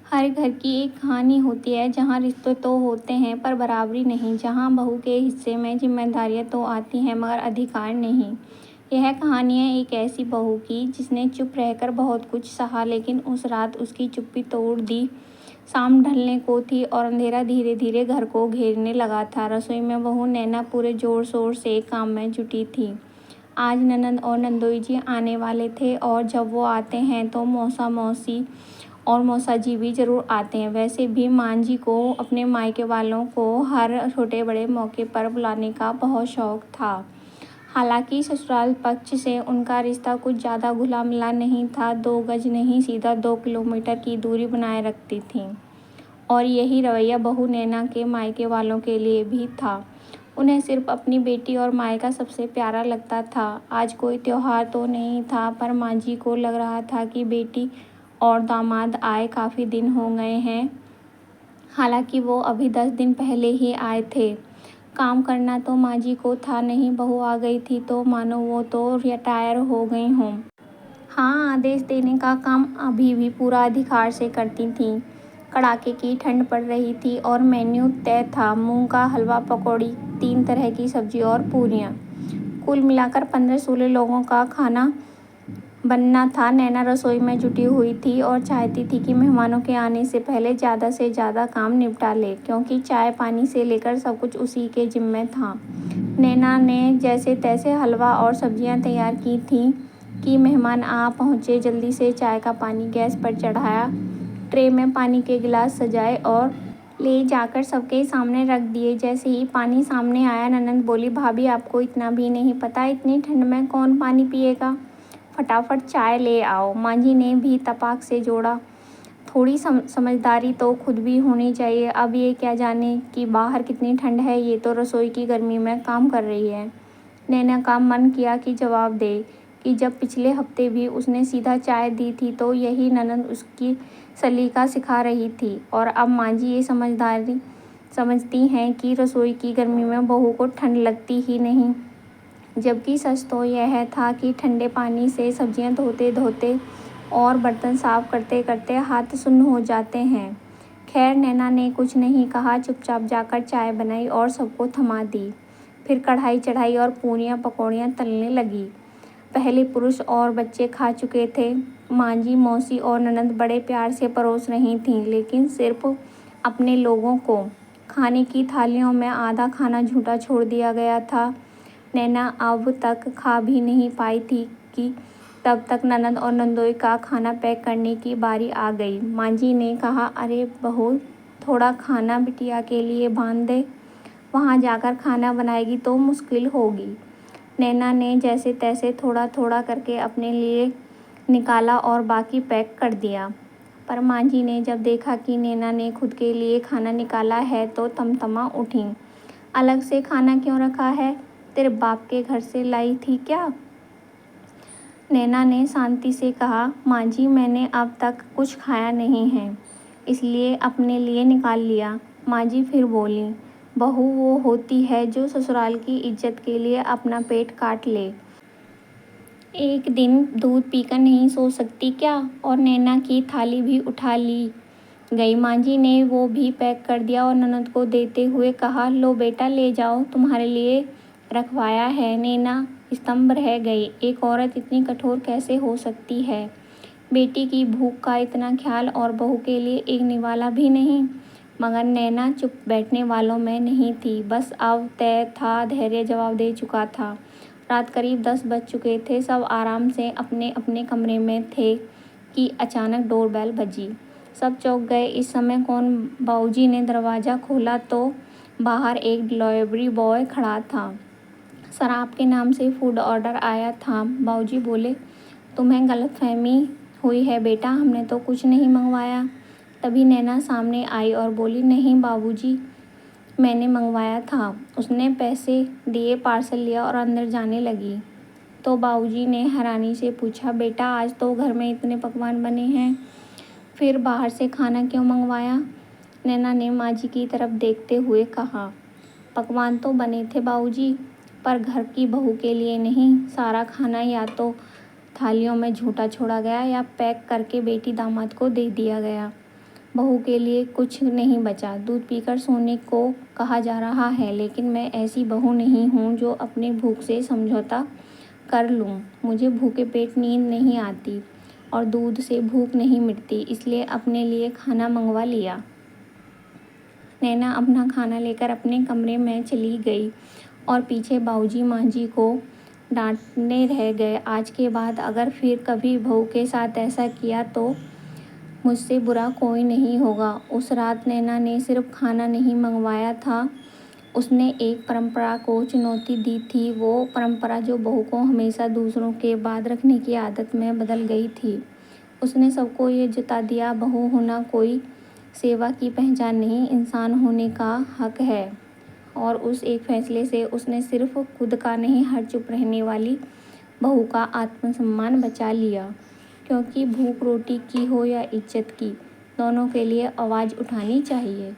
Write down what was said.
हर घर की एक कहानी होती है जहाँ रिश्ते तो होते हैं पर बराबरी नहीं, जहाँ बहू के हिस्से में जिम्मेदारियाँ तो आती हैं मगर अधिकार नहीं। यह कहानी है एक ऐसी बहू की जिसने चुप रहकर बहुत कुछ सहा, लेकिन उस रात उसकी चुप्पी तोड़ दी। शाम ढलने को थी और अंधेरा धीरे धीरे घर को घेरने लगा था। रसोई में बहू नैना पूरे जोर शोर से काम में जुटी थी। आज ननंद और नंदोई जी आने वाले थे और जब वो आते हैं तो मौसा मौसी और मौसा जी भी ज़रूर आते हैं। वैसे भी मां जी को अपने मायके वालों को हर छोटे बड़े मौके पर बुलाने का बहुत शौक था। हालांकि ससुराल पक्ष से उनका रिश्ता कुछ ज़्यादा घुला मिला नहीं था। 2 गज नहीं, सीधा 2 किलोमीटर की दूरी बनाए रखती थी। और यही रवैया बहू नैना के मायके वालों के लिए भी था। उन्हें सिर्फ अपनी बेटी और मायका सबसे प्यारा लगता था। आज कोई त्योहार तो नहीं था पर माँ जी को लग रहा था कि बेटी और दामाद आए काफ़ी दिन हो गए हैं। हालांकि वो अभी 10 दिन पहले ही आए थे। काम करना तो माँ जी को था नहीं, बहू आ गई थी तो मानो वो तो रिटायर हो गई हों। हाँ, आदेश देने का काम अभी भी पूरा अधिकार से करती थीं। कड़ाके की ठंड पड़ रही थी और मेन्यू तय था। मूंग का हलवा, पकौड़ी, 3 तरह की सब्जी और पूरियाँ। कुल मिलाकर 15-16 लोगों का खाना बनना था। नैना रसोई में जुटी हुई थी और चाहती थी कि मेहमानों के आने से पहले ज़्यादा से ज़्यादा काम निपटा ले, क्योंकि चाय पानी से लेकर सब कुछ उसी के जिम्मे था। नैना ने जैसे तैसे हलवा और सब्जियां तैयार की थीं कि मेहमान आ पहुँचे। जल्दी से चाय का पानी गैस पर चढ़ाया, ट्रे में पानी के गिलास सजाए और ले जाकर सबके सामने रख दिए। जैसे ही पानी सामने आया, ननंद बोली, भाभी आपको इतना भी नहीं पता, इतनी ठंड में कौन पानी पिएगा, फटाफट चाय ले आओ। माँ जी ने भी तपाक से जोड़ा, थोड़ी समझदारी तो खुद भी होनी चाहिए। अब ये क्या जाने कि बाहर कितनी ठंड है, ये तो रसोई की गर्मी में काम कर रही है। नैना का मन किया कि जवाब दे कि जब पिछले हफ्ते भी उसने सीधा चाय दी थी तो यही ननंद उसकी सलीका सिखा रही थी, और अब माँ जी ये समझती हैं कि रसोई की गर्मी में बहू को ठंड लगती ही नहीं। जबकि सच तो यह था कि ठंडे पानी से सब्जियां धोते धोते और बर्तन साफ करते करते हाथ सुन्न हो जाते हैं। खैर, नैना ने कुछ नहीं कहा, चुपचाप जाकर चाय बनाई और सबको थमा दी। फिर कढ़ाई चढ़ाई और पूरियां पकौड़ियाँ तलने लगी। पहले पुरुष और बच्चे खा चुके थे। माँ जी, मौसी और ननंद बड़े प्यार से परोस रही थीं, लेकिन सिर्फ अपने लोगों को। खाने की थालियों में आधा खाना झूठा छोड़ दिया गया था। नैना अब तक खा भी नहीं पाई थी कि तब तक ननंद और नंदोई का खाना पैक करने की बारी आ गई। माँ जी ने कहा, अरे बहू, थोड़ा खाना बिटिया के लिए बांध दे, वहाँ जाकर खाना बनाएगी तो मुश्किल होगी। नैना ने जैसे तैसे थोड़ा थोड़ा करके अपने लिए निकाला और बाकी पैक कर दिया। पर माँ जी ने जब देखा कि नैना ने खुद के लिए खाना निकाला है तो तमतमा उठीं। अलग से खाना क्यों रखा है, तेरे बाप के घर से लाई थी क्या? नैना ने शांति से कहा, माँ जी, मैंने अब तक कुछ खाया नहीं है, इसलिए अपने लिए निकाल लिया। माँ जी फिर बोली, बहू वो होती है जो ससुराल की इज्जत के लिए अपना पेट काट ले। एक दिन दूध पीकर नहीं सो सकती क्या? और नैना की थाली भी उठा ली गई। माँ जी ने वो भी पैक कर दिया और ननद को देते हुए कहा, लो बेटा, ले जाओ, तुम्हारे लिए रखवाया है। नैना स्तंभ रह गई। एक औरत इतनी कठोर कैसे हो सकती है? बेटी की भूख का इतना ख्याल और बहू के लिए एक निवाला भी नहीं। मगर नैना चुप बैठने वालों में नहीं थी। बस अब तय था, धैर्य जवाब दे चुका था। रात करीब 10 बज चुके थे। सब आराम से अपने अपने कमरे में थे कि अचानक डोरबेल बजी। सब चौंक गए। इस समय कौन? बाबूजी ने दरवाज़ा खोला तो बाहर एक डिलीवरी बॉय खड़ा था। शराब के नाम से फूड ऑर्डर आया था। बाबूजी बोले, तुम्हें गलतफहमी हुई है बेटा, हमने तो कुछ नहीं मंगवाया। तभी नैना सामने आई और बोली, नहीं बाबूजी, मैंने मंगवाया था। उसने पैसे दिए, पार्सल लिया और अंदर जाने लगी। तो बाबूजी ने हैरानी से पूछा, बेटा, आज तो घर में इतने पकवान बने हैं, फिर बाहर से खाना क्यों मंगवाया? नैना ने माँ जी की तरफ देखते हुए कहा, पकवान तो बने थे बाबूजी, पर घर की बहू के लिए नहीं। सारा खाना या तो थालियों में झूठा छोड़ा गया या पैक करके बेटी दामाद को दे दिया गया। बहू के लिए कुछ नहीं बचा। दूध पीकर सोने को कहा जा रहा है, लेकिन मैं ऐसी बहू नहीं हूँ जो अपनी भूख से समझौता कर लूँ। मुझे भूखे पेट नींद नहीं आती और दूध से भूख नहीं मिटती, इसलिए अपने लिए खाना मंगवा लिया। नैना अपना खाना लेकर अपने कमरे में चली गई और पीछे बाबूजी मांझी को डांटने रह गए। आज के बाद अगर फिर कभी बहू के साथ ऐसा किया तो मुझसे बुरा कोई नहीं होगा। उस रात नैना ने सिर्फ खाना नहीं मंगवाया था, उसने एक परंपरा को चुनौती दी थी। वो परंपरा जो बहू को हमेशा दूसरों के बाद रखने की आदत में बदल गई थी। उसने सबको ये जता दिया, बहू होना कोई सेवा की पहचान नहीं, इंसान होने का हक है। और उस एक फैसले से उसने सिर्फ खुद का नहीं, हर चुप रहने वाली बहू का आत्मसम्मान बचा लिया। क्योंकि भूख रोटी की हो या इज्जत की, दोनों के लिए आवाज़ उठानी चाहिए।